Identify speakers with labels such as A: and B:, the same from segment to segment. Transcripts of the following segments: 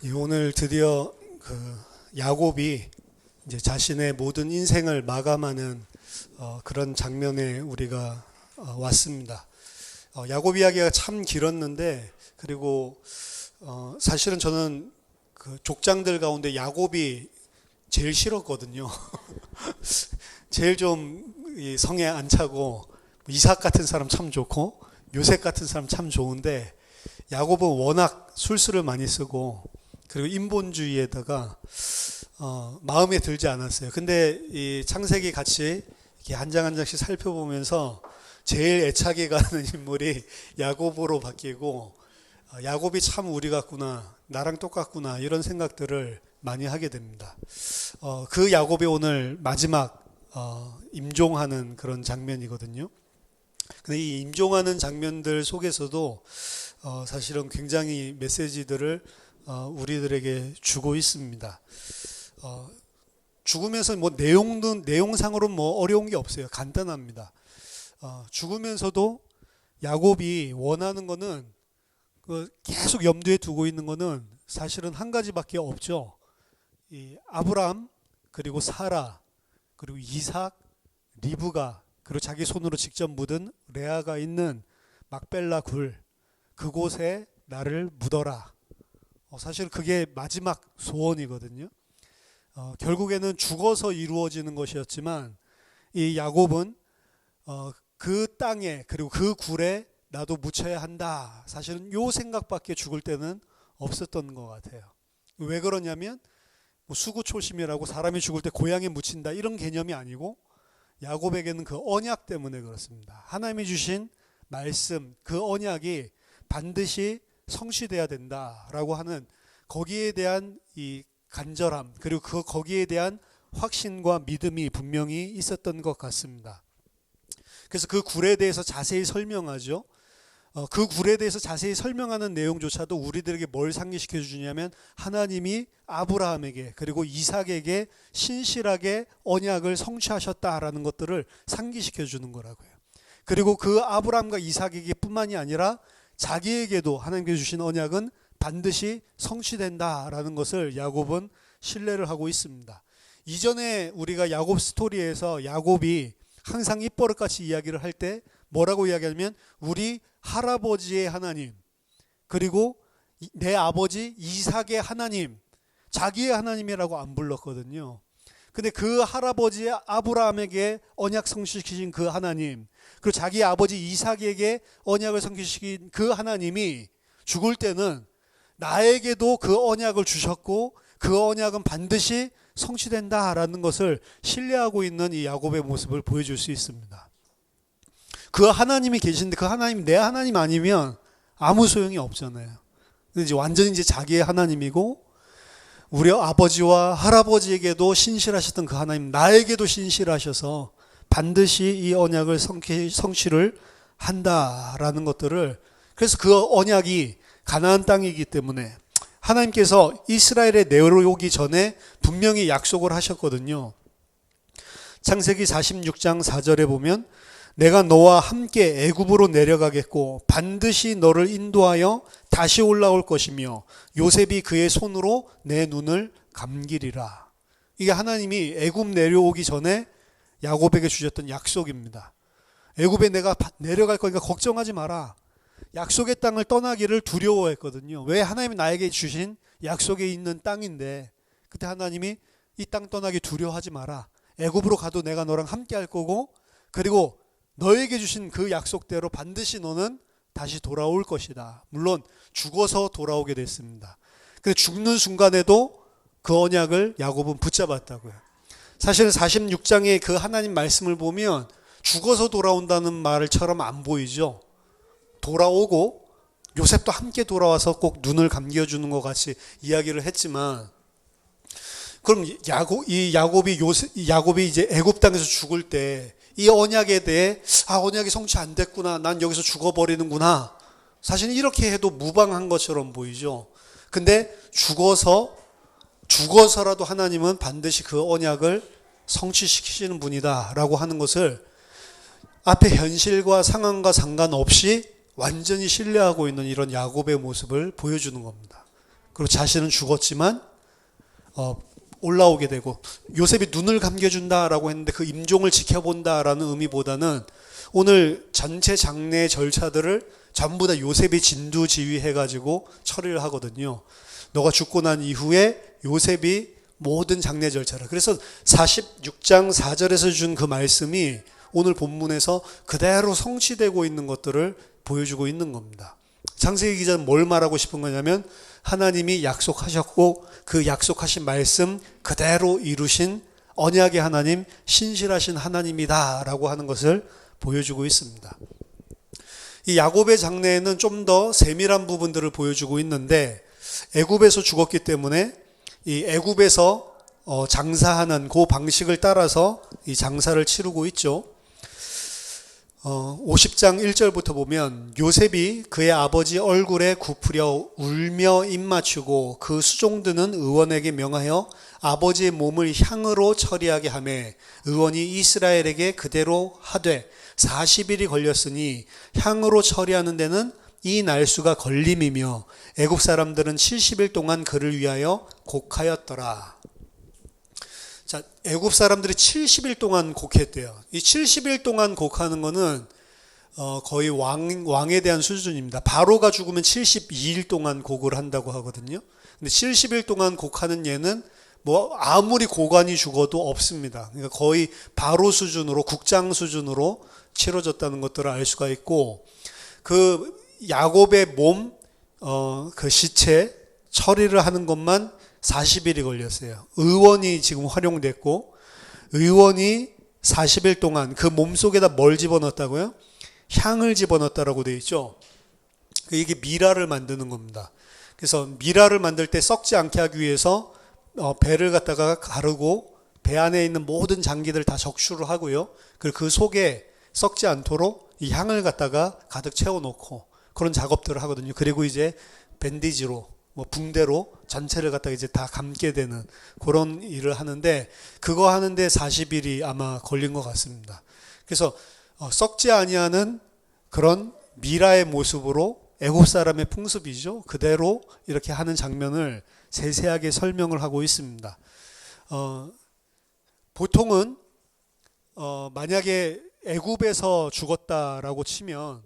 A: 예, 오늘 드디어 야곱이 이제 자신의 모든 인생을 마감하는 그런 장면에 우리가 왔습니다. 야곱 이야기가 참 길었는데, 그리고 사실은 저는 그 족장들 가운데 야곱이 제일 싫었거든요. 제일 좀 이 성에 안 차고, 이삭 같은 사람 참 좋고 요셉 같은 사람 참 좋은데, 야곱은 워낙 술수를 많이 쓰고 그리고 인본주의에다가 마음에 들지 않았어요. 근데 이 창세기 같이 이렇게 한 장 한 장씩 살펴보면서 제일 애착이 가는 인물이 야곱으로 바뀌고, 야곱이 참 우리 같구나, 나랑 똑같구나, 이런 생각들을 많이 하게 됩니다. 그 야곱이 오늘 마지막 임종하는 그런 장면이거든요. 근데 이 임종하는 장면들 속에서도 사실은 굉장히 메시지들을 우리들에게 주고 있습니다. 죽으면서 뭐 내용상으로는 뭐 어려운 게 없어요. 간단합니다. 죽으면서도 야곱이 원하는 거는, 계속 염두에 두고 있는 거는 사실은 한 가지밖에 없죠. 이 아브라함, 그리고 사라, 그리고 이삭, 리브가, 그리고 자기 손으로 직접 묻은 레아가 있는 막벨라 굴, 그곳에 나를 묻어라. 사실 그게 마지막 소원이거든요. 결국에는 죽어서 이루어지는 것이었지만, 이 야곱은 그 땅에, 그리고 그 굴에 나도 묻혀야 한다, 사실은 요 생각밖에 죽을 때는 없었던 것 같아요. 왜 그러냐면, 뭐 수구초심이라고 사람이 죽을 때 고향에 묻힌다, 이런 개념이 아니고, 야곱에게는 그 언약 때문에 그렇습니다. 하나님이 주신 말씀, 그 언약이 반드시 성취돼야 된다라고 하는, 거기에 대한 이 간절함, 그리고 거기에 대한 확신과 믿음이 분명히 있었던 것 같습니다. 그래서 그 굴에 대해서 자세히 설명하죠. 그 굴에 대해서 자세히 설명하는 내용조차도 우리들에게 뭘 상기시켜 주냐면, 하나님이 아브라함에게 그리고 이삭에게 신실하게 언약을 성취하셨다라는 것들을 상기시켜 주는 거라고요. 그리고 그 아브라함과 이삭에게 뿐만이 아니라 자기에게도 하나님께서 주신 언약은 반드시 성취된다라는 것을 야곱은 신뢰를 하고 있습니다. 이전에 우리가 야곱 스토리에서 야곱이 항상 입버릇같이 이야기를 할 때 뭐라고 이야기하냐면, 우리 할아버지의 하나님, 그리고 내 아버지 이삭의 하나님, 자기의 하나님이라고 안 불렀거든요. 근데 그 할아버지 아브라함에게 언약 성취시킨 그 하나님, 그리고 자기 아버지 이삭에게 언약을 성취시킨 그 하나님이 죽을 때는 나에게도 그 언약을 주셨고, 그 언약은 반드시 성취된다라는 것을 신뢰하고 있는 이 야곱의 모습을 보여줄 수 있습니다. 그 하나님이 계신데, 그 하나님이 내 하나님 아니면 아무 소용이 없잖아요. 근데 이제 완전히 이제 자기의 하나님이고, 우리 아버지와 할아버지에게도 신실하셨던 그 하나님, 나에게도 신실하셔서 반드시 이 언약을 성취를 한다라는 것들을, 그래서 그 언약이 가나안 땅이기 때문에 하나님께서 이스라엘에 내려오기 전에 분명히 약속을 하셨거든요. 창세기 46장 4절에 보면, 내가 너와 함께 애굽으로 내려가겠고 반드시 너를 인도하여 다시 올라올 것이며 요셉이 그의 손으로 내 눈을 감기리라. 이게 하나님이 애굽 내려오기 전에 야곱에게 주셨던 약속입니다. 애굽에 내가 내려갈 거니까 걱정하지 마라. 약속의 땅을 떠나기를 두려워했거든요. 왜? 하나님이 나에게 주신 약속에 있는 땅인데, 그때 하나님이 이 땅 떠나기 두려워하지 마라. 애굽으로 가도 내가 너랑 함께 할 거고, 그리고 너에게 주신 그 약속대로 반드시 너는 다시 돌아올 것이다. 물론 죽어서 돌아오게 됐습니다. 근데 죽는 순간에도 그 언약을 야곱은 붙잡았다고요. 사실 46장의 그 하나님 말씀을 보면 죽어서 돌아온다는 말처럼 안 보이죠. 돌아오고 요셉도 함께 돌아와서 꼭 눈을 감겨주는 것 같이 이야기를 했지만, 그럼 야곱이 이제 애굽 땅에서 죽을 때 이 언약에 대해, 언약이 성취 안 됐구나, 난 여기서 죽어버리는구나, 사실은 이렇게 해도 무방한 것처럼 보이죠. 근데 죽어서라도 하나님은 반드시 그 언약을 성취시키시는 분이다 라고 하는 것을 앞에 현실과 상황과 상관없이 완전히 신뢰하고 있는 이런 야곱의 모습을 보여주는 겁니다. 그리고 자신은 죽었지만 올라오게 되고, 요셉이 눈을 감겨준다라고 했는데 그 임종을 지켜본다라는 의미보다는 오늘 전체 장례 절차들을 전부 다 요셉이 진두지휘해가지고 처리를 하거든요. 너가 죽고 난 이후에 요셉이 모든 장례 절차를. 그래서 46장 4절에서 준 그 말씀이 오늘 본문에서 그대로 성취되고 있는 것들을 보여주고 있는 겁니다. 창세기 기자는 뭘 말하고 싶은 거냐면 하나님이 약속하셨고 그 약속하신 말씀 그대로 이루신 언약의 하나님, 신실하신 하나님이다라고 하는 것을 보여주고 있습니다. 이 야곱의 장래에는 좀 더 세밀한 부분들을 보여주고 있는데, 애굽에서 죽었기 때문에 이 애굽에서 장사하는 그 방식을 따라서 이 장사를 치르고 있죠. 50장 1절부터 보면 요셉이 그의 아버지 얼굴에 굽으려 울며 입맞추고 그 수종드는 의원에게 명하여 아버지의 몸을 향으로 처리하게 하매 의원이 이스라엘에게 그대로 하되 40일이 걸렸으니 향으로 처리하는 데는 이 날수가 걸림이며 애굽 사람들은 70일 동안 그를 위하여 곡하였더라. 자, 애굽 사람들이 70일 동안 곡했대요. 이 70일 동안 곡하는 거는 거의 왕에 대한 수준입니다. 바로가 죽으면 72일 동안 곡을 한다고 하거든요. 근데 70일 동안 곡하는 예는 뭐 아무리 고관이 죽어도 없습니다. 그러니까 거의 바로 수준으로, 국장 수준으로 치러졌다는 것들을 알 수가 있고, 그 야곱의 몸, 그 시체 처리를 하는 것만 40일이 걸렸어요. 의원이 지금 활용됐고, 의원이 40일 동안 그 몸 속에다 뭘 집어넣었다고요? 향을 집어넣었다라고 되어 있죠. 이게 미라를 만드는 겁니다. 그래서 미라를 만들 때 썩지 않게 하기 위해서 배를 갖다가 가르고 배 안에 있는 모든 장기들 다 적출을 하고요. 그리고 그 속에 썩지 않도록 이 향을 갖다가 가득 채워놓고 그런 작업들을 하거든요. 그리고 이제 밴디지로, 붕대로 전체를 갖다가 이제 다 감게 되는 그런 일을 하는데, 그거 하는데 40일이 아마 걸린 것 같습니다. 그래서 썩지 아니하는 그런 미라의 모습으로 애굽 사람의 풍습이죠. 그대로 이렇게 하는 장면을 세세하게 설명을 하고 있습니다. 보통은 만약에 애굽에서 죽었다라고 치면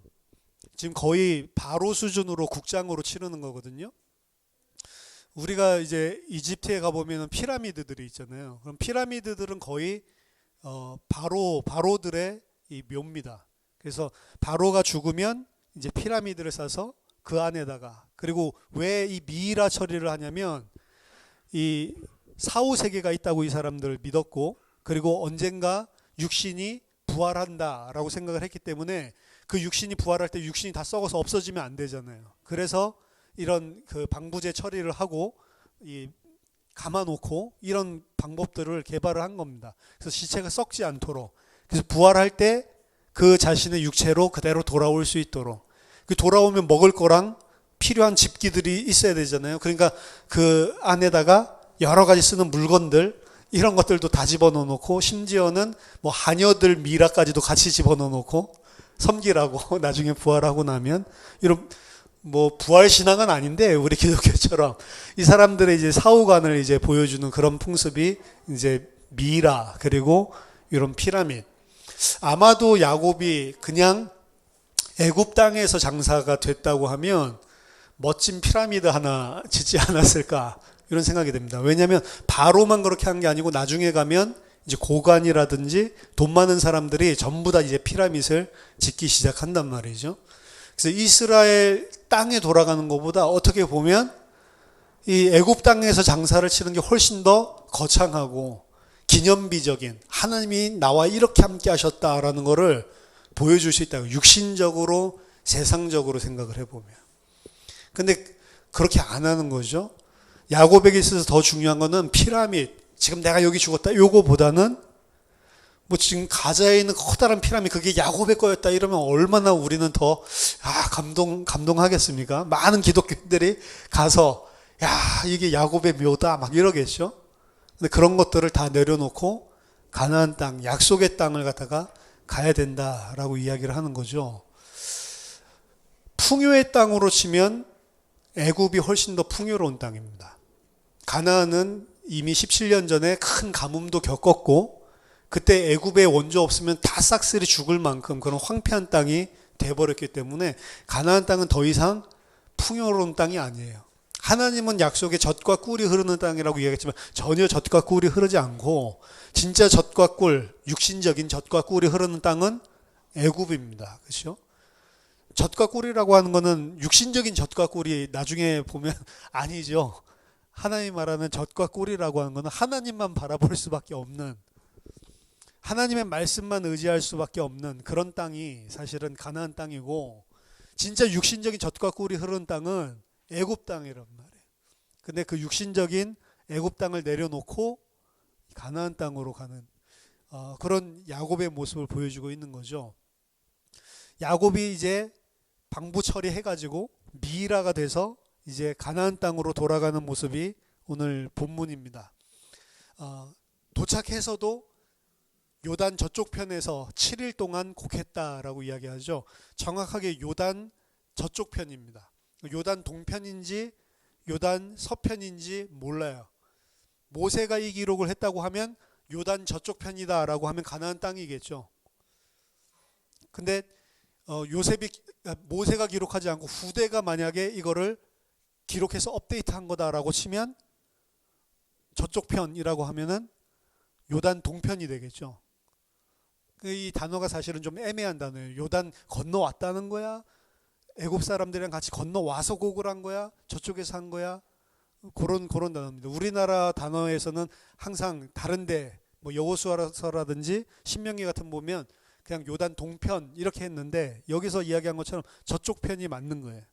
A: 지금 거의 바로 수준으로 국장으로 치르는 거거든요. 우리가 이제 이집트에 가보면 피라미드들이 있잖아요. 그럼 피라미드들은 거의 바로들의 이 묘입니다. 그래서 바로가 죽으면 이제 피라미드를 싸서 그 안에다가, 그리고 왜 이 미이라 처리를 하냐면 이 사후 세계가 있다고 이 사람들 믿었고, 그리고 언젠가 육신이 부활한다라고 생각을 했기 때문에 그 육신이 부활할 때 육신이 다 썩어서 없어지면 안 되잖아요. 그래서 이런 그 방부제 처리를 하고 감아놓고 이런 방법들을 개발을 한 겁니다. 그래서 시체가 썩지 않도록, 그래서 부활할 때 그 자신의 육체로 그대로 돌아올 수 있도록, 그 돌아오면 먹을 거랑 필요한 집기들이 있어야 되잖아요. 그러니까 그 안에다가 여러 가지 쓰는 물건들, 이런 것들도 다 집어넣어 놓고, 심지어는 뭐 하녀들 미라까지도 같이 집어넣어 놓고 섬기라고 나중에 부활하고 나면, 이런 뭐 부활 신앙은 아닌데 우리 기독교처럼 이 사람들의 이제 사후관을 이제 보여주는 그런 풍습이 이제 미라, 그리고 이런 피라미드. 아마도 야곱이 그냥 애굽 땅에서 장사가 됐다고 하면 멋진 피라미드 하나 짓지 않았을까, 이런 생각이 됩니다. 왜냐하면 바로만 그렇게 한 게 아니고 나중에 가면 이제 고관이라든지 돈 많은 사람들이 전부 다 이제 피라미드를 짓기 시작한단 말이죠. 그래서 이스라엘 땅에 돌아가는 것보다 어떻게 보면 이 애굽 땅에서 장사를 치는 게 훨씬 더 거창하고 기념비적인, 하나님이 나와 이렇게 함께 하셨다라는 거를 보여줄 수 있다고, 육신적으로 세상적으로 생각을 해보면. 근데 그렇게 안 하는 거죠. 야곱에게 있어서 더 중요한 거는 피라미드, 지금 내가 여기 죽었다 요거보다는 뭐 지금 가자에 있는 커다란 피라미드 그게 야곱의 거였다 이러면 얼마나 우리는 더 감동하겠습니까? 많은 기독교인들이 가서 야 이게 야곱의 묘다 막 이러겠죠. 근데 그런 것들을 다 내려놓고 가나안 땅, 약속의 땅을 갖다가 가야 된다라고 이야기를 하는 거죠. 풍요의 땅으로 치면 애굽이 훨씬 더 풍요로운 땅입니다. 가나안은 이미 17년 전에 큰 가뭄도 겪었고 그때 애굽에 원조 없으면 다 싹쓸이 죽을 만큼 그런 황폐한 땅이 돼버렸기 때문에 가나안 땅은 더 이상 풍요로운 땅이 아니에요. 하나님은 약속의 젖과 꿀이 흐르는 땅이라고 이야기했지만 전혀 젖과 꿀이 흐르지 않고 진짜 젖과 꿀, 육신적인 젖과 꿀이 흐르는 땅은 애굽입니다. 그렇죠? 젖과 꿀이라고 하는 거는 육신적인 젖과 꿀이 나중에 보면 아니죠. 하나님 말하는 젖과 꿀이라고 하는 거는 하나님만 바라볼 수밖에 없는, 하나님의 말씀만 의지할 수밖에 없는 그런 땅이 사실은 가나안 땅이고, 진짜 육신적인 젖과 꿀이 흐르는 땅은 애굽 땅이란 말이에요. 근데 그 육신적인 애굽 땅을 내려놓고 가나안 땅으로 가는 그런 야곱의 모습을 보여주고 있는 거죠. 야곱이 이제 방부 처리해가지고 미이라가 돼서 이제 가나안 땅으로 돌아가는 모습이 오늘 본문입니다. 도착해서도 요단 저쪽 편에서 7일 동안 곡했다라고 이야기하죠. 정확하게 요단 저쪽 편입니다. 요단 동편인지 요단 서편인지 몰라요. 모세가 이 기록을 했다고 하면 요단 저쪽 편이다라고 하면 가나안 땅이겠죠. 근데 모세가 기록하지 않고 후대가 만약에 이거를 기록해서 업데이트한 거다라고 치면 저쪽 편이라고 하면은 요단 동편이 되겠죠. 이 단어가 사실은 좀 애매한 단어예요. 요단 건너왔다는 거야? 애굽 사람들이랑 같이 건너와서 곡을 한 거야? 저쪽에서 한 거야? 그런 단어입니다. 우리나라 단어에서는 항상 다른데 뭐 여호수아서라든지 신명기 같은 거 보면 그냥 요단 동편 이렇게 했는데 여기서 이야기한 것처럼 저쪽 편이 맞는 거예요.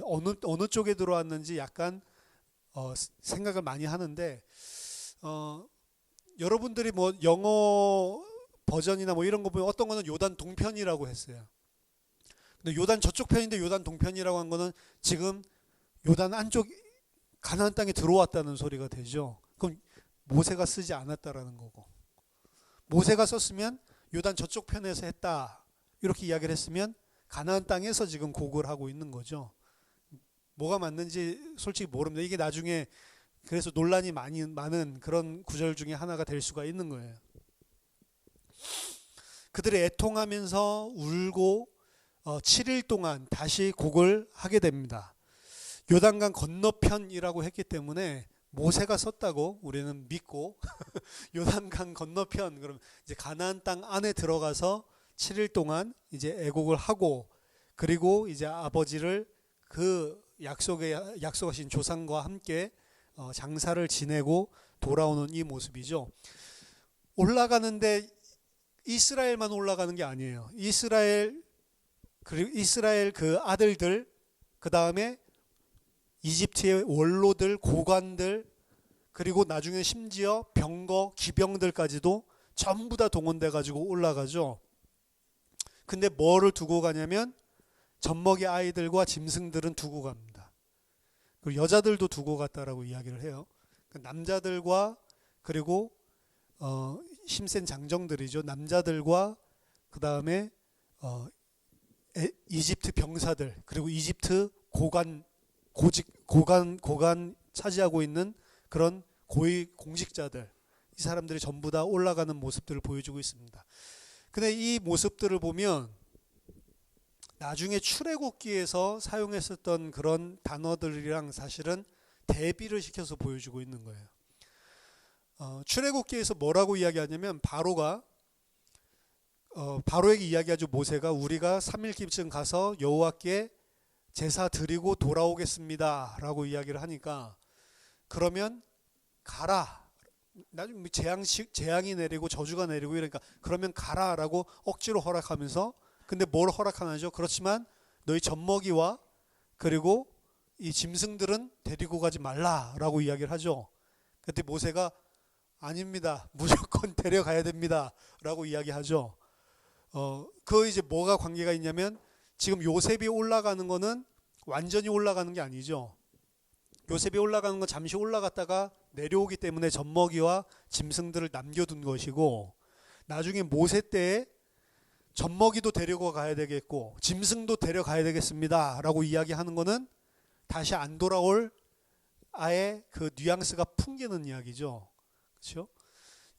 A: 어느 쪽에 들어왔는지 약간 생각을 많이 하는데 여러분들이 뭐 영어 버전이나 뭐 이런 거 보면 어떤 거는 요단 동편이라고 했어요. 근데 요단 저쪽 편인데 요단 동편이라고 한 거는 지금 요단 안쪽 가나안 땅에 들어왔다는 소리가 되죠. 그럼 모세가 쓰지 않았다라는 거고, 모세가 썼으면 요단 저쪽 편에서 했다 이렇게 이야기를 했으면 가나안 땅에서 지금 곡을 하고 있는 거죠. 뭐가 맞는지 솔직히 모릅니다. 이게 나중에 그래서 논란이 많은 그런 구절 중에 하나가 될 수가 있는 거예요. 그들이 애통하면서 울고 7일 동안 다시 곡을 하게 됩니다. 요단강 건너편이라고 했기 때문에 모세가 썼다고 우리는 믿고 요단강 건너편, 그럼 이제 가나안 땅 안에 들어가서 7일 동안 이제 애곡을 하고, 그리고 이제 아버지를 그 약속하신 조상과 함께 장사를 지내고 돌아오는 이 모습이죠. 올라가는데 이스라엘만 올라가는 게 아니에요. 이스라엘 그 아들들, 그 다음에 이집트의 원로들, 고관들, 그리고 나중에 심지어 병거, 기병들까지도 전부 다 동원돼 가지고 올라가죠. 근데 뭐를 두고 가냐면 젖먹이 아이들과 짐승들은 두고 갑니다. 그리고 여자들도 두고 갔다라고 이야기를 해요. 남자들과 그리고 힘센 장정들이죠. 남자들과 그 다음에 이집트 병사들, 그리고 이집트 고관 차지하고 있는 그런 고위 공직자들, 이 사람들이 전부 다 올라가는 모습들을 보여주고 있습니다. 근데 이 모습들을 보면 나중에 출애굽기에서 사용했었던 그런 단어들이랑 사실은 대비를 시켜서 보여주고 있는 거예요. 출애굽기에서 뭐라고 이야기하냐면 바로에게 이야기하죠. 모세가 우리가 3일쯤 가서 여호와께 제사 드리고 돌아오겠습니다 라고 이야기를 하니까, 그러면 가라, 나중에 재앙이 내리고 저주가 내리고 이러니까 그러면 가라 라고 억지로 허락하면서, 근데 뭘 허락하나죠? 그렇지만 너희 젖먹이와 그리고 이 짐승들은 데리고 가지 말라 라고 이야기를 하죠. 그때 모세가 아닙니다, 무조건 데려가야 됩니다 라고 이야기하죠. 그 이제 뭐가 관계가 있냐면, 지금 요셉이 올라가는 거는 완전히 올라가는 게 아니죠. 요셉이 올라가는 건 잠시 올라갔다가 내려오기 때문에 젖먹이와 짐승들을 남겨둔 것이고, 나중에 모세 때에 젖먹이도 데리고 가야 되겠고 짐승도 데려가야 되겠습니다 라고 이야기하는 거는 다시 안 돌아올 아예 그 뉘앙스가 풍기는 이야기죠. 그렇죠?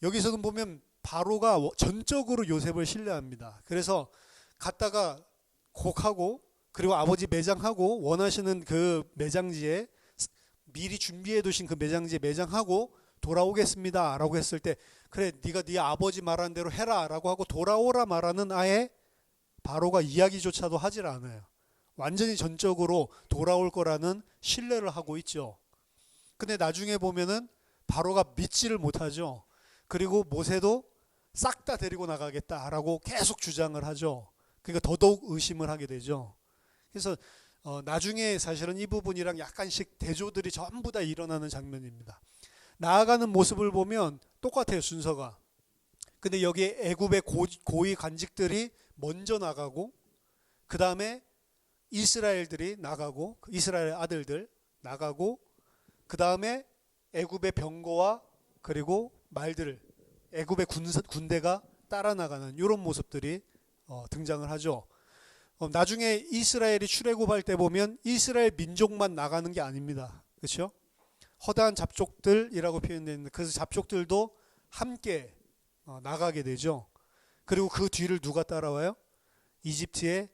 A: 여기서는 보면 바로가 전적으로 요셉을 신뢰합니다. 그래서 갔다가 곡하고 그리고 아버지 매장하고 원하시는 그 매장지에 미리 준비해 두신 그 매장지에 매장하고 돌아오겠습니다 라고 했을 때 그래 네가 네 아버지 말한 대로 해라 라고 하고 돌아오라 말하는 아예 바로가 이야기조차도 하질 않아요. 완전히 전적으로 돌아올 거라는 신뢰를 하고 있죠. 근데 나중에 보면은 바로가 믿지를 못하죠. 그리고 모세도 싹 다 데리고 나가겠다라고 계속 주장을 하죠. 그러니까 더더욱 의심을 하게 되죠. 그래서 나중에 사실은 이 부분이랑 약간씩 대조들이 전부 다 일어나는 장면입니다. 나아가는 모습을 보면 똑같아요, 순서가. 근데 여기에 애굽의 고위 관직들이 먼저 나가고 그 다음에 이스라엘들이 나가고 이스라엘 아들들 나가고 그 다음에 애굽의 병거와 그리고 말들 애굽의 군대가 따라 나가는 이런 모습들이 등장을 하죠. 나중에 이스라엘이 출애굽할 때 보면 이스라엘 민족만 나가는 게 아닙니다. 그렇죠? 허다한 잡족들이라고 표현되어 있는데 그 잡족들도 함께 나가게 되죠. 그리고 그 뒤를 누가 따라와요? 이집트의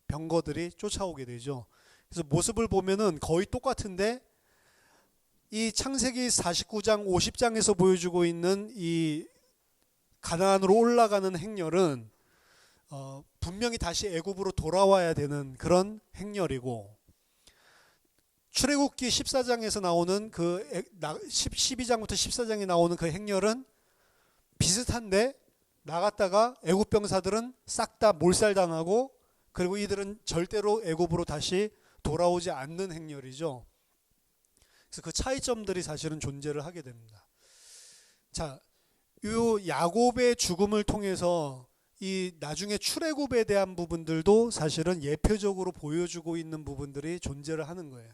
A: 병거들이 쫓아오게 되죠. 그래서 모습을 보면은 거의 똑같은데 이 창세기 49장 50장에서 보여주고 있는 이 가나안으로 올라가는 행렬은 분명히 다시 애굽으로 돌아와야 되는 그런 행렬이고 출애굽기 14장에서 나오는 그 12장부터 14장에 나오는 그 행렬은 비슷한데 나갔다가 애굽 병사들은 싹 다 몰살당하고 그리고 이들은 절대로 애굽으로 다시 돌아오지 않는 행렬이죠. 그래서 그 차이점들이 사실은 존재를 하게 됩니다. 자, 이 야곱의 죽음을 통해서 이 나중에 출애굽에 대한 부분들도 사실은 예표적으로 보여주고 있는 부분들이 존재를 하는 거예요.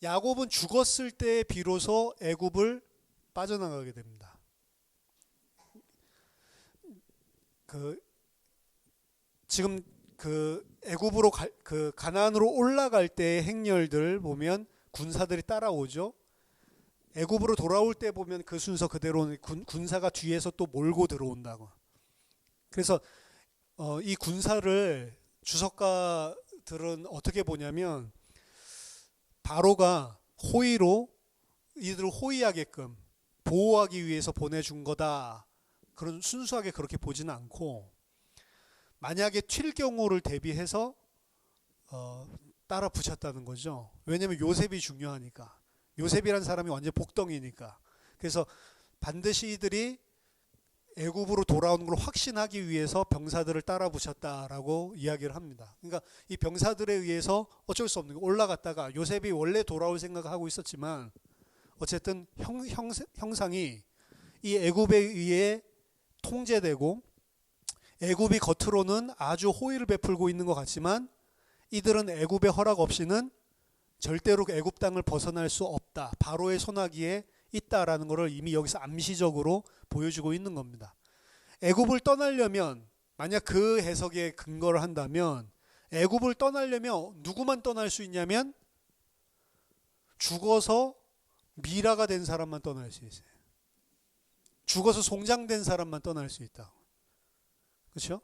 A: 야곱은 죽었을 때 비로소 애굽을 빠져나가게 됩니다. 지금 애굽으로 가나안으로 올라갈 때의 행렬들 보면 군사들이 따라오죠. 애굽으로 돌아올 때 보면 그 순서 그대로 군사가 뒤에서 또 몰고 들어온다고. 그래서 이 군사를 주석가들은 어떻게 보냐면 바로가 호의로 이들을 호의하게끔 보호하기 위해서 보내준 거다. 그런 순수하게 그렇게 보지는 않고 만약에 튈 경우를 대비해서 따라 붙였다는 거죠. 왜냐하면 요셉이 중요하니까. 요셉이란 사람이 완전 복덩이니까. 그래서 반드시 이들이 애굽으로 돌아오는 걸 확신하기 위해서 병사들을 따라 붙였다라고 이야기를 합니다. 그러니까 이 병사들에 의해서 어쩔 수 없는 거 올라갔다가 요셉이 원래 돌아올 생각을 하고 있었지만 어쨌든 형상이 이 애굽에 의해 통제되고 애굽이 겉으로는 아주 호의를 베풀고 있는 것 같지만 이들은 애굽의 허락 없이는 절대로 애굽 땅을 벗어날 수 없다. 바로의 손아귀에 있다라는 것을 이미 여기서 암시적으로 보여주고 있는 겁니다. 애굽을 떠나려면 만약 그 해석에 근거를 한다면 애굽을 떠나려면 누구만 떠날 수 있냐면 죽어서 미라가 된 사람만 떠날 수 있어요. 죽어서 송장된 사람만 떠날 수 있다. 그렇죠?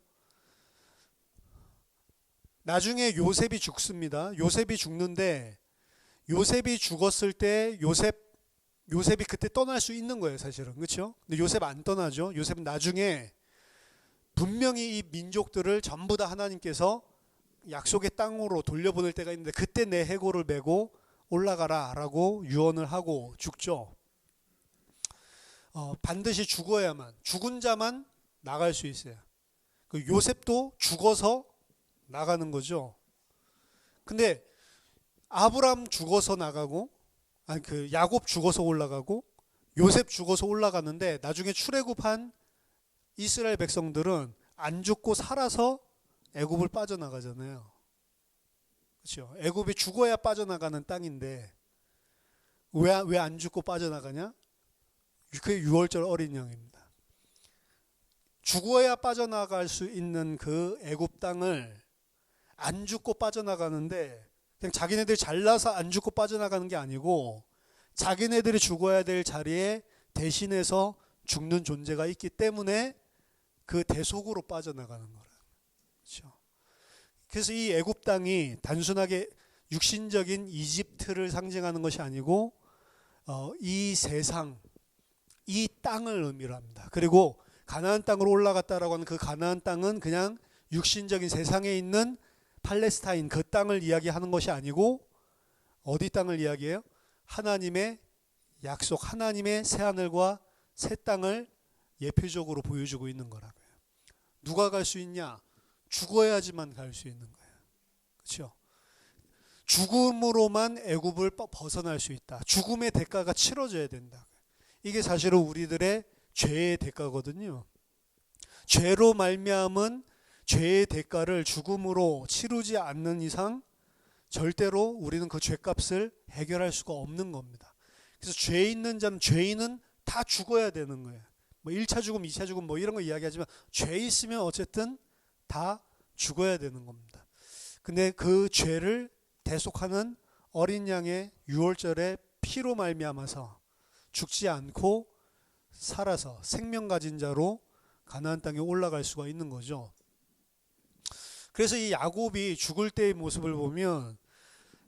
A: 나중에 요셉이 죽습니다. 요셉이 죽는데 요셉이 죽었을 때 요셉이 그때 떠날 수 있는 거예요, 사실은. 그렇죠? 근데 요셉 안 떠나죠. 요셉은 나중에 분명히 이 민족들을 전부 다 하나님께서 약속의 땅으로 돌려보낼 때가 있는데 그때 내 해골을 메고 올라가라라고 유언을 하고 죽죠. 반드시 죽은 자만 나갈 수 있어요. 그 요셉도 죽어서 나가는 거죠. 근데 아브람 죽어서 나가고 야곱 죽어서 올라가고 요셉 죽어서 올라가는데 나중에 출애굽한 이스라엘 백성들은 안 죽고 살아서 애굽을 빠져나가잖아요. 그렇죠? 애굽이 죽어야 빠져나가는 땅인데 왜 안 죽고 빠져나가냐? 그게 6월절 어린 양입니다. 죽어야 빠져나갈 수 있는 그 애굽 땅을 안 죽고 빠져나가는데 그냥 자기네들이 잘나서 안 죽고 빠져나가는 게 아니고 자기네들이 죽어야 될 자리에 대신해서 죽는 존재가 있기 때문에 그 대속으로 빠져나가는 거라. 그렇죠? 그래서 이 애굽 땅이 단순하게 육신적인 이집트를 상징하는 것이 아니고 이 세상, 이 땅을 의미를 합니다. 그리고 가나안 땅으로 올라갔다라고 하는 그 가나안 땅은 그냥 육신적인 세상에 있는 팔레스타인 그 땅을 이야기하는 것이 아니고 어디 땅을 이야기해요? 하나님의 약속, 하나님의 새하늘과 새 땅을 예표적으로 보여주고 있는 거라고요. 누가 갈 수 있냐? 죽어야지만 갈 수 있는 거예요. 그렇죠? 죽음으로만 애굽을 벗어날 수 있다. 죽음의 대가가 치러져야 된다. 이게 사실은 우리들의 죄의 대가거든요. 죄로 말미암은 죄의 대가를 죽음으로 치르지 않는 이상 절대로 우리는 그 죄값을 해결할 수가 없는 겁니다. 그래서 죄 있는 자는 죄인은 다 죽어야 되는 거예요. 뭐 1차 죽음, 2차 죽음 뭐 이런 거 이야기하지만 죄 있으면 어쨌든 다 죽어야 되는 겁니다. 근데 그 죄를 대속하는 어린 양의 유월절의 피로 말미암아서 죽지 않고 살아서 생명 가진 자로 가나안 땅에 올라갈 수가 있는 거죠. 그래서 이 야곱이 죽을 때의 모습을 보면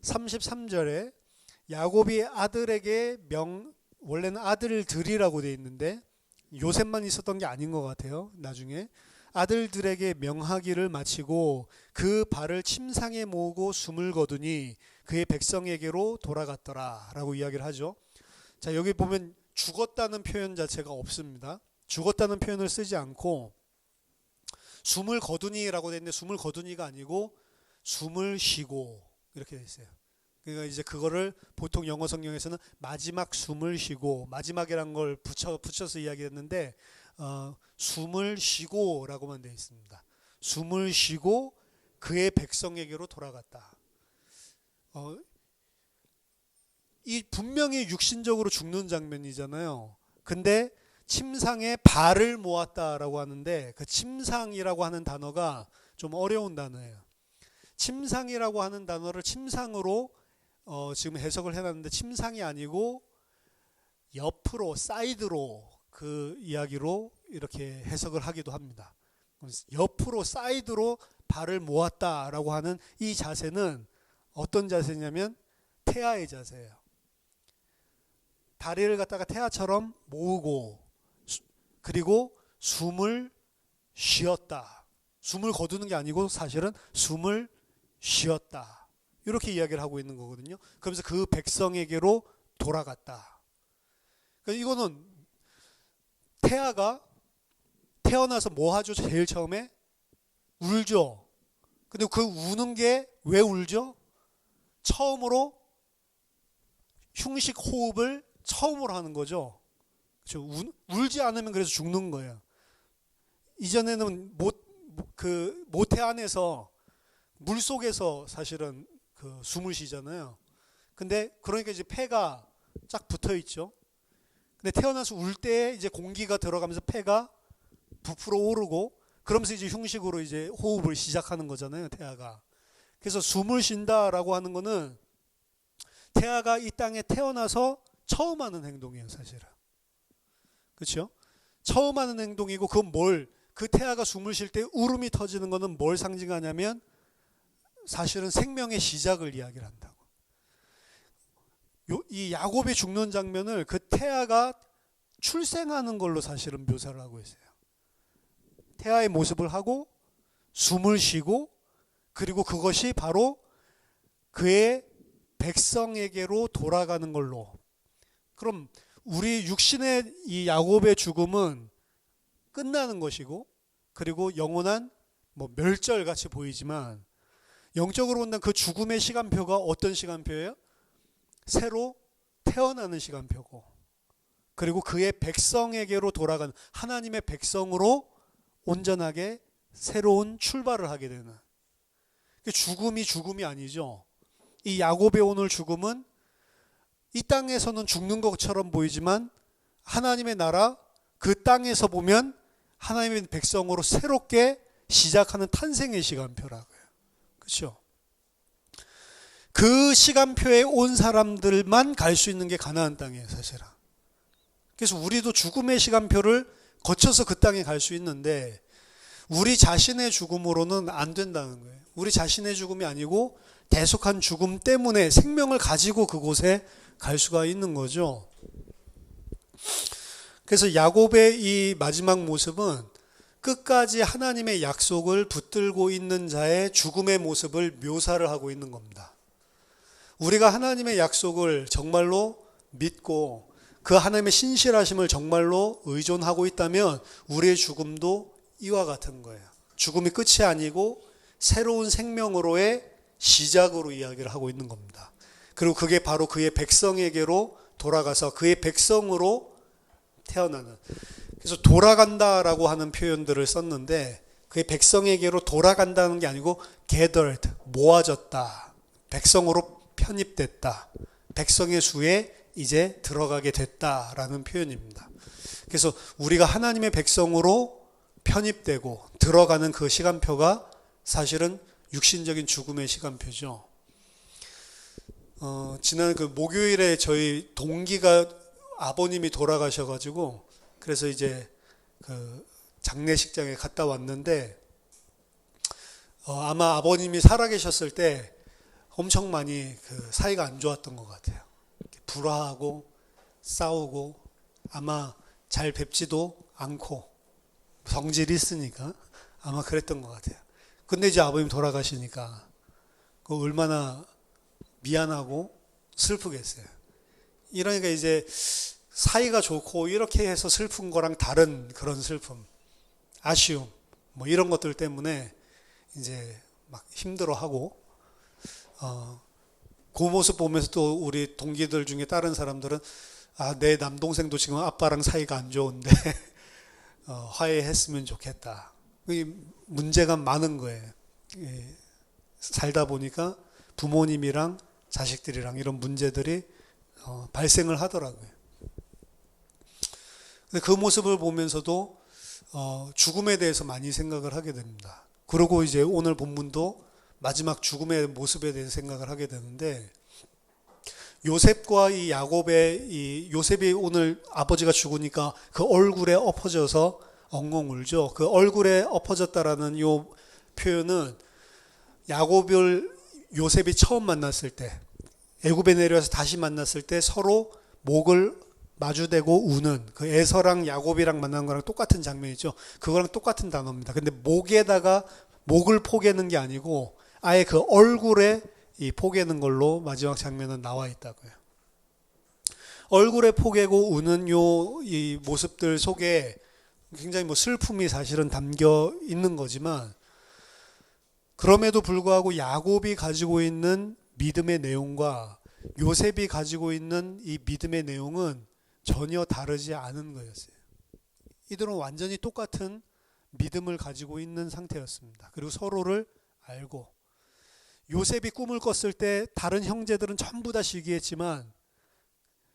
A: 33절에 야곱이 아들에게 원래는 아들들이라고 되어 있는데 요셉만 있었던 게 아닌 것 같아요. 나중에 아들들에게 명하기를 마치고 그 발을 침상에 모으고 숨을 거두니 그의 백성에게로 돌아갔더라 라고 이야기를 하죠. 자, 여기 보면 죽었다는 표현 자체가 없습니다. 죽었다는 표현을 쓰지 않고 숨을 거두니라고 되어 있는데 숨을 거두니가 아니고 숨을 쉬고 이렇게 되어 있어요. 그러니까 이제 그거를 보통 영어 성경에서는 마지막 숨을 쉬고 마지막이란 걸 붙여서 이야기했는데 숨을 쉬고라고만 되어 있습니다. 숨을 쉬고 그의 백성에게로 돌아갔다. 이 분명히 육신적으로 죽는 장면이잖아요. 근데 침상에 발을 모았다라고 하는데 그 침상이라고 하는 단어가 좀 어려운 단어예요. 침상이라고 하는 단어를 침상으로 지금 해석을 해놨는데 침상이 아니고 옆으로 사이드로 그 이야기로 이렇게 해석을 하기도 합니다. 옆으로 사이드로 발을 모았다라고 하는 이 자세는 어떤 자세냐면 태아의 자세예요. 다리를 갖다가 태아처럼 모으고 그리고 숨을 쉬었다. 숨을 거두는 게 아니고 사실은 숨을 쉬었다. 이렇게 이야기를 하고 있는 거거든요. 그러면서 그 백성에게로 돌아갔다. 그러니까 이거는 태아가 태어나서 뭐 하죠? 제일 처음에 울죠. 근데 그 우는 게 왜 울죠? 처음으로 흉식 호흡을 처음으로 하는 거죠. 그렇죠? 울지 않으면 그래서 죽는 거예요. 이전에는 모태 안에서 물 속에서 사실은 그 숨을 쉬잖아요. 근데 그러니까 이제 폐가 쫙 붙어 있죠. 근데 태어나서 울 때 이제 공기가 들어가면서 폐가 부풀어 오르고 그러면서 이제 흉식으로 이제 호흡을 시작하는 거잖아요, 태아가. 그래서 숨을 쉰다라고 하는 거는 태아가 이 땅에 태어나서 처음 하는 행동이에요, 사실은. 그렇죠? 처음 하는 행동이고 그 태아가 숨을 쉴 때 울음이 터지는 거는 뭘 상징하냐면 사실은 생명의 시작을 이야기를 한다고. 이 야곱이 죽는 장면을 그 태아가 출생하는 걸로 사실은 묘사를 하고 있어요. 태아의 모습을 하고 숨을 쉬고 그리고 그것이 바로 그의 백성에게로 돌아가는 걸로. 그럼 우리 육신의 이 야곱의 죽음은 끝나는 것이고 그리고 영원한 멸절같이 보이지만 영적으로 본다면 그 죽음의 시간표가 어떤 시간표예요? 새로 태어나는 시간표고 그리고 그의 백성에게로 돌아가는 하나님의 백성으로 온전하게 새로운 출발을 하게 되는 죽음이 아니죠. 이 야곱의 오늘 죽음은 이 땅에서는 죽는 것처럼 보이지만 하나님의 나라 그 땅에서 보면 하나님의 백성으로 새롭게 시작하는 탄생의 시간표라고요. 그렇죠? 그 시간표에 온 사람들만 갈 수 있는 게 가나안 땅이에요, 사실은. 그래서 우리도 죽음의 시간표를 거쳐서 그 땅에 갈 수 있는데 우리 자신의 죽음으로는 안 된다는 거예요. 우리 자신의 죽음이 아니고 대속한 죽음 때문에 생명을 가지고 그곳에 갈 수가 있는 거죠. 그래서 야곱의 이 마지막 모습은 끝까지 하나님의 약속을 붙들고 있는 자의 죽음의 모습을 묘사를 하고 있는 겁니다. 우리가 하나님의 약속을 정말로 믿고 그 하나님의 신실하심을 정말로 의존하고 있다면 우리의 죽음도 이와 같은 거예요. 죽음이 끝이 아니고 새로운 생명으로의 시작으로 이야기를 하고 있는 겁니다. 그리고 그게 바로 그의 백성에게로 돌아가서 그의 백성으로 태어나는, 그래서 돌아간다라고 하는 표현들을 썼는데 그의 백성에게로 돌아간다는 게 아니고 gathered, 모아졌다, 백성으로 편입됐다, 백성의 수에 이제 들어가게 됐다라는 표현입니다. 그래서 우리가 하나님의 백성으로 편입되고 들어가는 그 시간표가 사실은 육신적인 죽음의 시간표죠. 지난 그 목요일에 저희 동기가 아버님이 돌아가셔가지고 그래서 이제 그 장례식장에 갔다 왔는데 아마 아버님이 살아계셨을 때 엄청 많이 그 사이가 안 좋았던 것 같아요. 불화하고 싸우고 아마 잘 뵙지도 않고 성질이 있으니까 아마 그랬던 것 같아요. 근데 이제 아버님 돌아가시니까 그 얼마나 미안하고 슬프겠어요. 이러니까 이제 사이가 좋고 이렇게 해서 슬픈 거랑 다른 그런 슬픔, 아쉬움, 뭐 이런 것들 때문에 이제 막 힘들어하고, 그 모습 보면서 또 우리 동기들 중에 다른 사람들은 내 남동생도 지금 아빠랑 사이가 안 좋은데 화해했으면 좋겠다. 문제가 많은 거예요. 살다 보니까 부모님이랑 자식들이랑 이런 문제들이 발생을 하더라고요. 근데 그 모습을 보면서도 죽음에 대해서 많이 생각을 하게 됩니다. 그리고 이제 오늘 본문도 마지막 죽음의 모습에 대해서 생각을 하게 되는데 요셉과 이 야곱의 이 요셉이 오늘 아버지가 죽으니까 그 얼굴에 엎어져서 엉엉 울죠. 그 얼굴에 엎어졌다라는 요 표현은 야곱을 요셉이 처음 만났을 때 애굽에 내려와서 다시 만났을 때 서로 목을 마주대고 우는 그 에서랑 야곱이랑 만난 거랑 똑같은 장면이죠. 그거랑 똑같은 단어입니다. 근데 목에다가 목을 포개는 게 아니고 아예 그 얼굴에 이 포개는 걸로 마지막 장면은 나와 있다고요. 얼굴에 포개고 우는 이 모습들 속에 굉장히 뭐 슬픔이 사실은 담겨 있는 거지만 그럼에도 불구하고 야곱이 가지고 있는 믿음의 내용과 요셉이 가지고 있는 이 믿음의 내용은 전혀 다르지 않은 거였어요. 이들은 완전히 똑같은 믿음을 가지고 있는 상태였습니다. 그리고 서로를 알고 요셉이 꿈을 꿨을 때 다른 형제들은 전부 다 시기했지만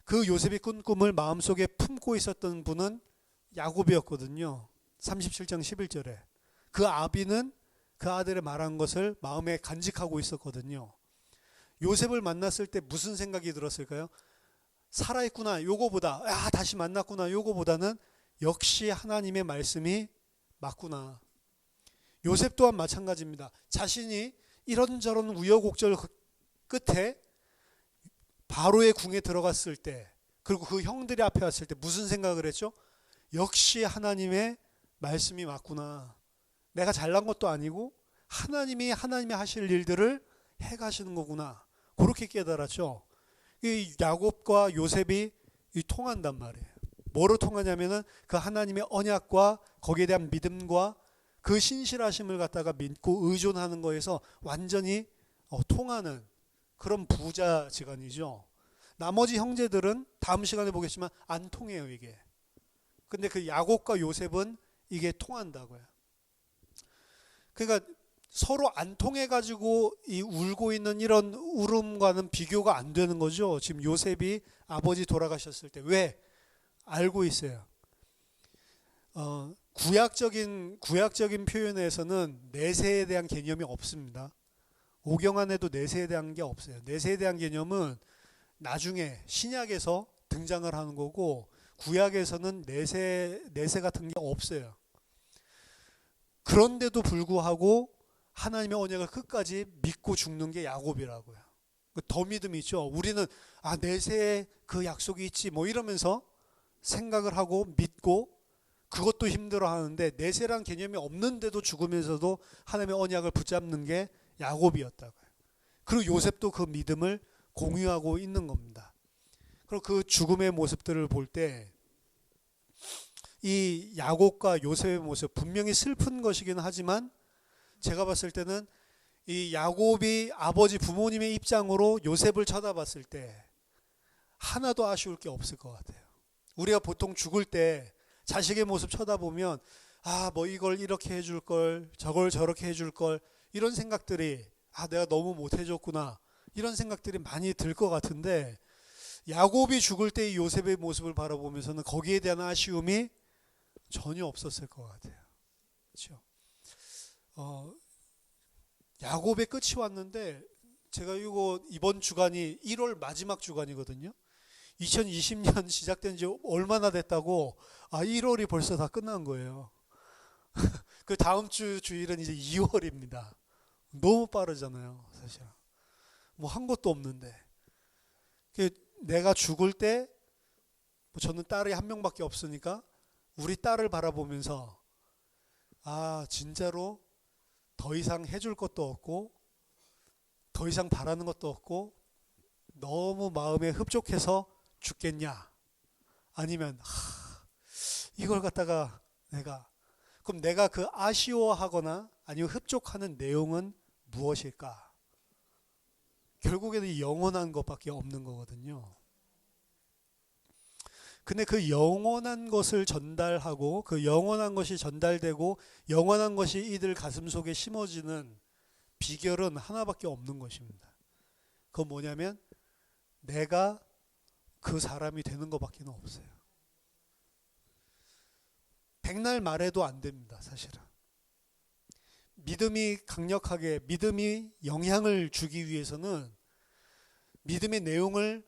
A: 그 요셉이 꾼 꿈을 마음속에 품고 있었던 분은 야곱이었거든요. 37장 11절에 그 아비는 그 아들의 말한 것을 마음에 간직하고 있었거든요. 요셉을 만났을 때 무슨 생각이 들었을까요? 살아있구나 요거보다 다시 만났구나 요거보다는 역시 하나님의 말씀이 맞구나. 요셉 또한 마찬가지입니다. 자신이 이런저런 우여곡절 끝에 바로의 궁에 들어갔을 때 그리고 그 형들이 앞에 왔을 때 무슨 생각을 했죠? 역시 하나님의 말씀이 맞구나. 내가 잘난 것도 아니고 하나님이 하실 일들을 해가시는 거구나. 그렇게 깨달았죠. 이 야곱과 요셉이 통한단 말이에요. 뭐로 통하냐면은 그 하나님의 언약과 거기에 대한 믿음과 그 신실하심을 갖다가 믿고 의존하는 거에서 완전히 통하는 그런 부자지간이죠. 나머지 형제들은 다음 시간에 보겠지만 안 통해요, 이게. 근데 그 야곱과 요셉은 이게 통한다고요. 그러니까 서로 안 통해가지고 이 울고 있는 이런 울음과는 비교가 안 되는 거죠. 지금 요셉이 아버지 돌아가셨을 때. 왜? 알고 있어요. 구약적인 표현에서는 내세에 대한 개념이 없습니다. 오경 안에도 내세에 대한 게 없어요. 내세에 대한 개념은 나중에 신약에서 등장을 하는 거고 구약에서는 내세 같은 게 없어요. 그런데도 불구하고 하나님의 언약을 끝까지 믿고 죽는 게 야곱이라고요. 더 믿음이 있죠. 우리는 내세에 그 약속이 있지 뭐 이러면서 생각을 하고 믿고 그것도 힘들어 하는데 내세란 개념이 없는데도 죽으면서도 하나님의 언약을 붙잡는 게 야곱이었다고요. 그리고 요셉도 그 믿음을 공유하고 있는 겁니다. 그리고 그 죽음의 모습들을 볼 때 이 야곱과 요셉의 모습 분명히 슬픈 것이긴 하지만 제가 봤을 때는 이 야곱이 아버지 부모님의 입장으로 요셉을 쳐다봤을 때 하나도 아쉬울 게 없을 것 같아요. 우리가 보통 죽을 때 자식의 모습 쳐다보면 뭐 이걸 이렇게 해줄 걸 저걸 저렇게 해줄 걸 이런 생각들이 내가 너무 못해줬구나 이런 생각들이 많이 들 것 같은데 야곱이 죽을 때 이 요셉의 모습을 바라보면서는 거기에 대한 아쉬움이 전혀 없었을 것 같아요. 그렇죠? 야곱의 끝이 왔는데 제가 이번 주간이 1월 마지막 주간이거든요. 2020년 시작된 지 얼마나 됐다고 1월이 벌써 다 끝난 거예요. 그 다음 주 주일은 이제 2월입니다. 너무 빠르잖아요, 사실. 뭐 한 것도 없는데. 내가 죽을 때 저는 딸이 한 명밖에 없으니까 우리 딸을 바라보면서 진짜로 더 이상 해줄 것도 없고 더 이상 바라는 것도 없고 너무 마음에 흡족해서 죽겠냐 아니면 이걸 갖다가 그럼 내가 그 아쉬워하거나 아니면 흡족하는 내용은 무엇일까? 결국에는 이 영원한 것밖에 없는 거거든요. 근데 그 영원한 것을 전달하고 그 영원한 것이 전달되고 영원한 것이 이들 가슴 속에 심어지는 비결은 하나밖에 없는 것입니다. 그건 뭐냐면 내가 그 사람이 되는 것밖에 없어요. 백날 말해도 안 됩니다, 사실은. 믿음이 강력하게 믿음이 영향을 주기 위해서는 믿음의 내용을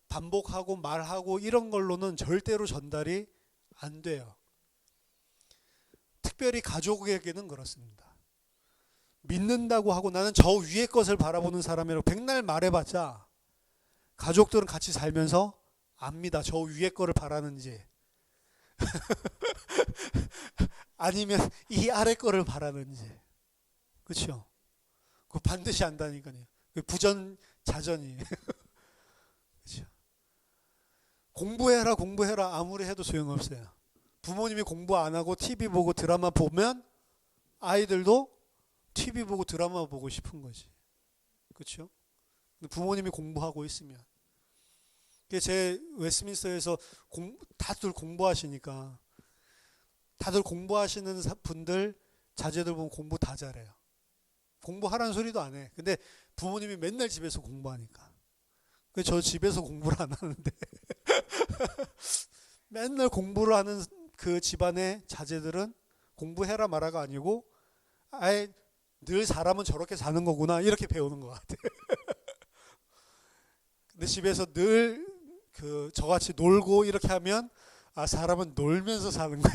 A: 반복하고 말하고 이런 걸로는 절대로 전달이 안 돼요. 특별히 가족에게는 그렇습니다. 믿는다고 하고 나는 저 위의 것을 바라보는 사람이라고 백날 말해봤자 가족들은 같이 살면서 압니다. 저 위의 거를 바라는지 아니면 이 아래 거를 바라는지. 그렇죠? 그 반드시 안다니까요. 그 부전자전이. 그렇죠? 공부해라 아무리 해도 소용없어요. 부모님이 공부 안 하고 TV 보고 드라마 보면 아이들도 TV 보고 드라마 보고 싶은 거지. 그렇죠? 부모님이 공부하고 있으면. 제 웨스트민스터에서 다들 공부하시니까 다들 공부하시는 분들 자제들 보면 공부 다 잘해요. 공부하라는 소리도 안 해. 근데 부모님이 맨날 집에서 공부하니까. 저 집에서 공부를 안 하는데 맨날 공부를 하는 그 집안의 자제들은 공부해라 말아가 아니고 아예 늘 사람은 저렇게 사는 거구나 이렇게 배우는 것 같아요. 근데 집에서 늘 저같이 놀고 이렇게 하면 사람은 놀면서 사는 거야.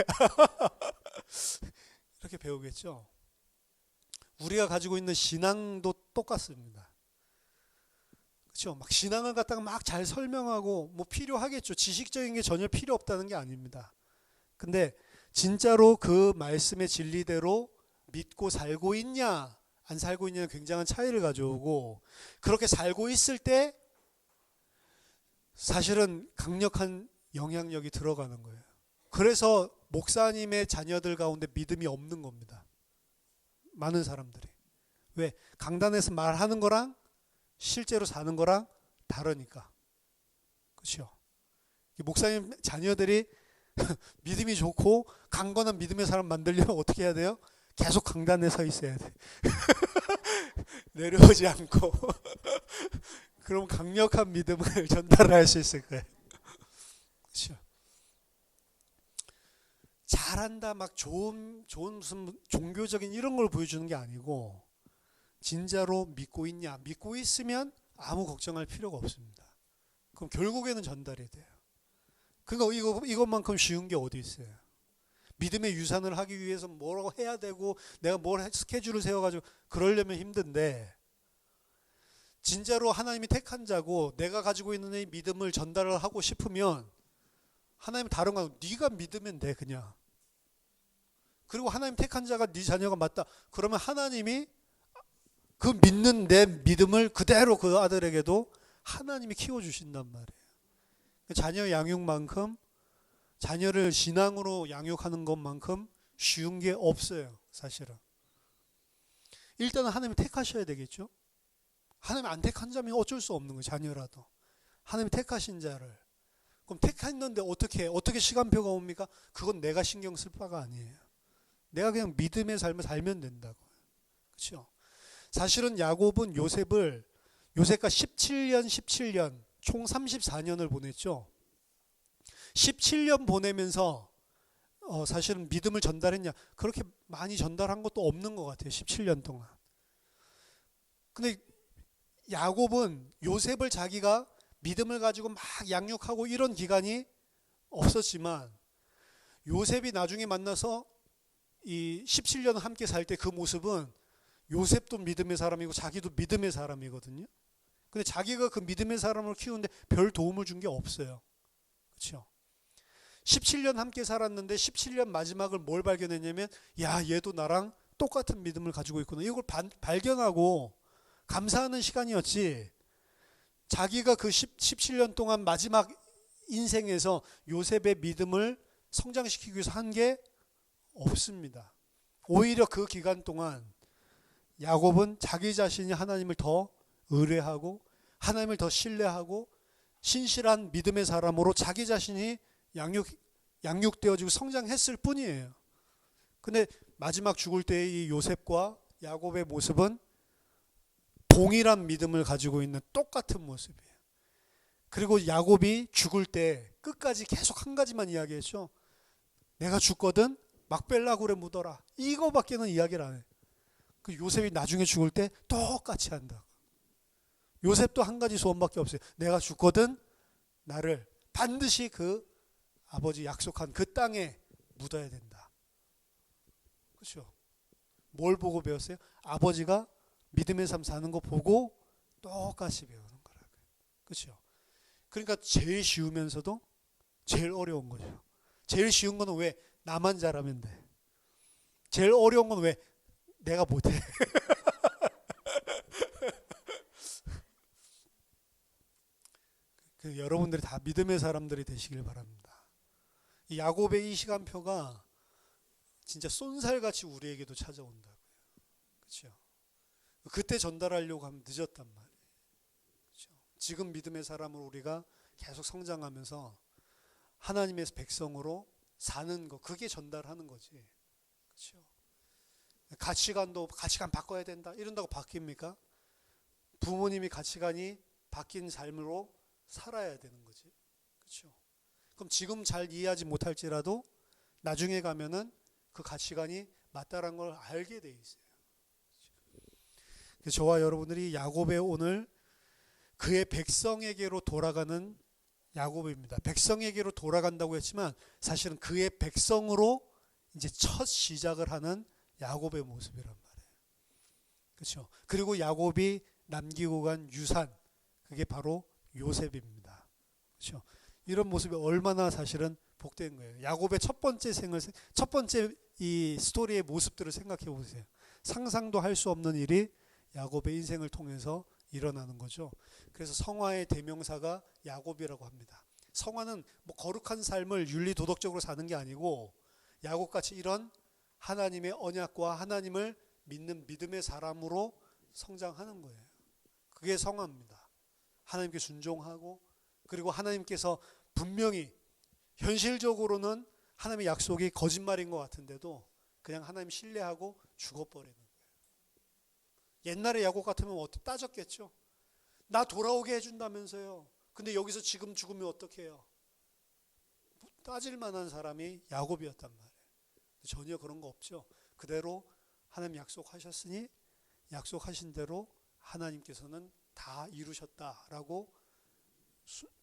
A: 이렇게 배우겠죠. 우리가 가지고 있는 신앙도 똑같습니다. 그렇죠? 막 신앙을 갖다가 막 잘 설명하고 뭐 필요하겠죠. 지식적인 게 전혀 필요 없다는 게 아닙니다. 근데 진짜로 그 말씀의 진리대로 믿고 살고 있냐 안 살고 있냐는 굉장한 차이를 가져오고 그렇게 살고 있을 때 사실은 강력한 영향력이 들어가는 거예요. 그래서 목사님의 자녀들 가운데 믿음이 없는 겁니다. 많은 사람들이. 왜? 강단에서 말하는 거랑 실제로 사는 거랑 다르니까. 그렇죠? 목사님 자녀들이 믿음이 좋고 강건한 믿음의 사람 만들려면 어떻게 해야 돼요? 계속 강단에 서 있어야 돼. 내려오지 않고. 그럼 강력한 믿음을 전달할 수 있을 거예요. 그렇죠? 잘한다 막 좋은 무슨 종교적인 이런 걸 보여주는 게 아니고 진짜로 믿고 있냐? 믿고 있으면 아무 걱정할 필요가 없습니다. 그럼 결국에는 전달이 돼요. 그러니까 이것만큼 쉬운 게 어디 있어요? 믿음의 유산을 하기 위해서 뭐라고 해야 되고 내가 스케줄을 세워가지고 그러려면 힘든데, 진짜로 하나님이 택한 자고 내가 가지고 있는 이 믿음을 전달을 하고 싶으면 하나님 다른 거 네가 믿으면 돼 그냥. 그리고 하나님 택한 자가 네 자녀가 맞다 그러면 하나님이 그 믿는 내 믿음을 그대로 그 아들에게도 하나님이 키워주신단 말이에요. 자녀 양육만큼, 자녀를 신앙으로 양육하는 것만큼 쉬운 게 없어요 사실은. 일단은 하나님이 택하셔야 되겠죠. 하나님 안 택한 자면 어쩔 수 없는 거예요. 자녀라도 하나님이 택하신 자를, 그럼 택했는데 어떻게 시간표가 옵니까? 그건 내가 신경 쓸 바가 아니에요. 내가 그냥 믿음의 삶을 살면 된다고. 그렇죠? 사실은 야곱은 요셉과 17년 총 34년을 보냈죠. 17년 보내면서 사실은 믿음을 전달했냐? 그렇게 많이 전달한 것도 없는 것 같아요. 17년 동안. 근데 야곱은 요셉을 자기가 믿음을 가지고 막 양육하고 이런 기간이 없었지만, 요셉이 나중에 만나서 이 17년 함께 살 때 그 모습은 요셉도 믿음의 사람이고 자기도 믿음의 사람이거든요. 근데 자기가 그 믿음의 사람을 키우는데 별 도움을 준 게 없어요. 그렇죠? 17년 함께 살았는데 17년 마지막을 뭘 발견했냐면, 야, 얘도 나랑 똑같은 믿음을 가지고 있구나. 이걸 발견하고 감사하는 시간이었지. 자기가 그 17년 동안 마지막 인생에서 요셉의 믿음을 성장시키기 위해서 한 게 없습니다. 오히려 그 기간 동안 야곱은 자기 자신이 하나님을 더 의뢰하고 하나님을 더 신뢰하고 신실한 믿음의 사람으로 자기 자신이 양육되어지고 성장했을 뿐이에요. 근데 마지막 죽을 때의 이 요셉과 야곱의 모습은 동일한 믿음을 가지고 있는 똑같은 모습이에요. 그리고 야곱이 죽을 때 끝까지 계속 한 가지만 이야기했죠. 내가 죽거든 막벨라굴에 묻어라. 이거밖에는 이야기를 안 해요. 그 요셉이 나중에 죽을 때 똑같이 한다. 요셉도 한 가지 소원밖에 없어요. 내가 죽거든 나를 반드시 그 아버지 약속한 그 땅에 묻어야 된다. 그렇죠? 뭘 보고 배웠어요? 아버지가 믿음의 삶 사는 거 보고 똑같이 배우는 거라고요. 그렇죠? 그러니까 제일 쉬우면서도 제일 어려운 거죠. 제일 쉬운 거는 왜? 나만 잘하면 돼. 제일 어려운 건 왜? 내가 못해. 여러분들이 다 믿음의 사람들이 되시길 바랍니다. 이 야곱의 이 시간표가 진짜 쏜살같이 우리에게도 찾아온다고요. 그렇죠? 그때 전달하려고 하면 늦었단 말이에요. 그렇죠? 지금 믿음의 사람으로 우리가 계속 성장하면서 하나님의 백성으로 사는 거, 그게 전달하는 거지. 그렇죠? 가치관 바꿔야 된다 이런다고 바뀝니까? 부모님이 가치관이 바뀐 삶으로 살아야 되는 거지. 그렇죠? 그럼 지금 잘 이해하지 못할지라도 나중에 가면은 그 가치관이 맞다라는 걸 알게 돼 있어요. 그래서 저와 여러분들이 야곱의 오늘 그의 백성에게로 돌아가는 야곱입니다. 백성에게로 돌아간다고 했지만 사실은 그의 백성으로 이제 첫 시작을 하는 야곱의 모습이란 말이에요. 그렇죠? 그리고 야곱이 남기고 간 유산, 그게 바로 요셉입니다. 그렇죠? 이런 모습이 얼마나 사실은 복된 거예요. 야곱의 첫 번째 이 스토리의 모습들을 생각해 보세요. 상상도 할 수 없는 일이 야곱의 인생을 통해서 일어나는 거죠. 그래서 성화의 대명사가 야곱이라고 합니다. 성화는 뭐 거룩한 삶을 윤리 도덕적으로 사는 게 아니고 야곱같이 이런 하나님의 언약과 하나님을 믿는 믿음의 사람으로 성장하는 거예요. 그게 성화입니다. 하나님께 순종하고, 그리고 하나님께서 분명히 현실적으로는 하나님의 약속이 거짓말인 것 같은데도 그냥 하나님 신뢰하고 죽어버리는 거예요. 옛날에 야곱 같으면 어떻게 따졌겠죠. 나 돌아오게 해준다면서요. 근데 여기서 지금 죽으면 어떡해요. 따질 만한 사람이 야곱이었단 말이에요. 전혀 그런 거 없죠. 그대로 하나님 약속하셨으니 약속하신 대로 하나님께서는 다 이루셨다라고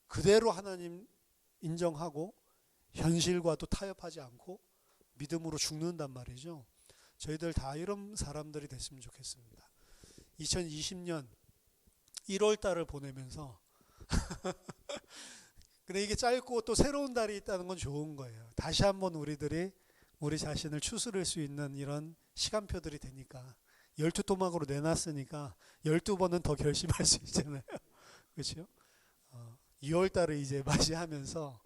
A: 그대로 하나님 인정하고 현실과도 타협하지 않고 믿음으로 죽는단 말이죠. 저희들 다 이런 사람들이 됐으면 좋겠습니다. 2020년 1월 달을 보내면서 근데 이게 짧고 또 새로운 달이 있다는 건 좋은 거예요. 다시 한번 우리들이 우리 자신을 추스릴 수 있는 이런 시간표들이 되니까 12토막으로 내놨으니까 12번은 더 결심할 수 있잖아요. 그렇죠? 2월 달을 이제 맞이하면서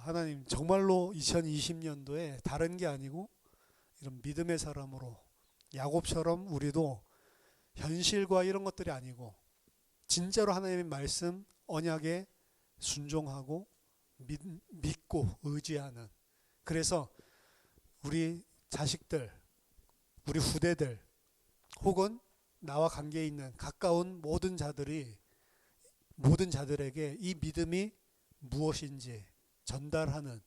A: 하나님 정말로 2020년도에 다른 게 아니고 이런 믿음의 사람으로 야곱처럼 우리도 현실과 이런 것들이 아니고 진짜로 하나님의 말씀 언약에 순종하고 믿고 의지하는, 그래서 우리 자식들, 우리 후대들 혹은 나와 관계 있는 가까운 모든 자들에게 이 믿음이 무엇인지 전달하는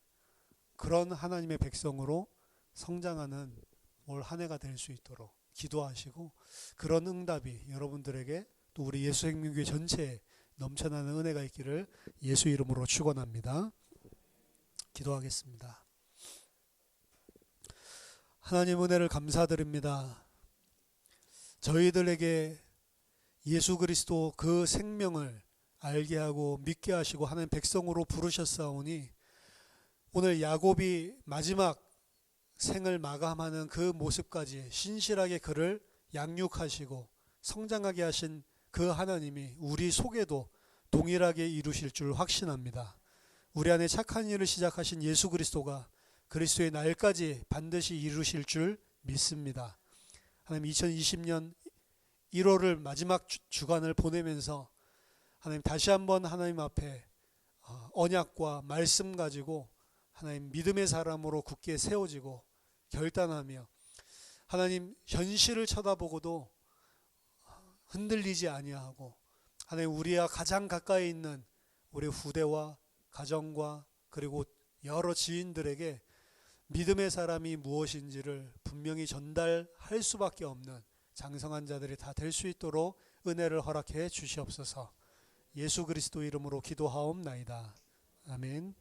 A: 그런 하나님의 백성으로 성장하는 올 한 해가 될 수 있도록 기도하시고, 그런 응답이 여러분들에게 또 우리 예수생명교회 전체에 넘쳐나는 은혜가 있기를 예수 이름으로 축원합니다. 기도하겠습니다. 하나님 은혜를 감사드립니다. 저희들에게 예수 그리스도 그 생명을 알게 하고 믿게 하시고 하나님 백성으로 부르셨사오니 오늘 야곱이 마지막 생을 마감하는 그 모습까지 신실하게 그를 양육하시고 성장하게 하신 그 하나님이 우리 속에도 동일하게 이루실 줄 확신합니다. 우리 안에 착한 일을 시작하신 예수 그리스도가 그리스도의 날까지 반드시 이루실 줄 믿습니다. 하나님 2020년 1월을 마지막 주간을 보내면서 하나님 다시 한번 하나님 앞에 언약과 말씀 가지고 하나님 믿음의 사람으로 굳게 세워지고 결단하며 하나님 현실을 쳐다보고도 흔들리지 아니하고 하나님 우리와 가장 가까이 있는 우리 후대와 가정과 그리고 여러 지인들에게 믿음의 사람이 무엇인지를 분명히 전달할 수밖에 없는 장성한 자들이 다 될 수 있도록 은혜를 허락해 주시옵소서. 예수 그리스도 이름으로 기도하옵나이다. 아멘.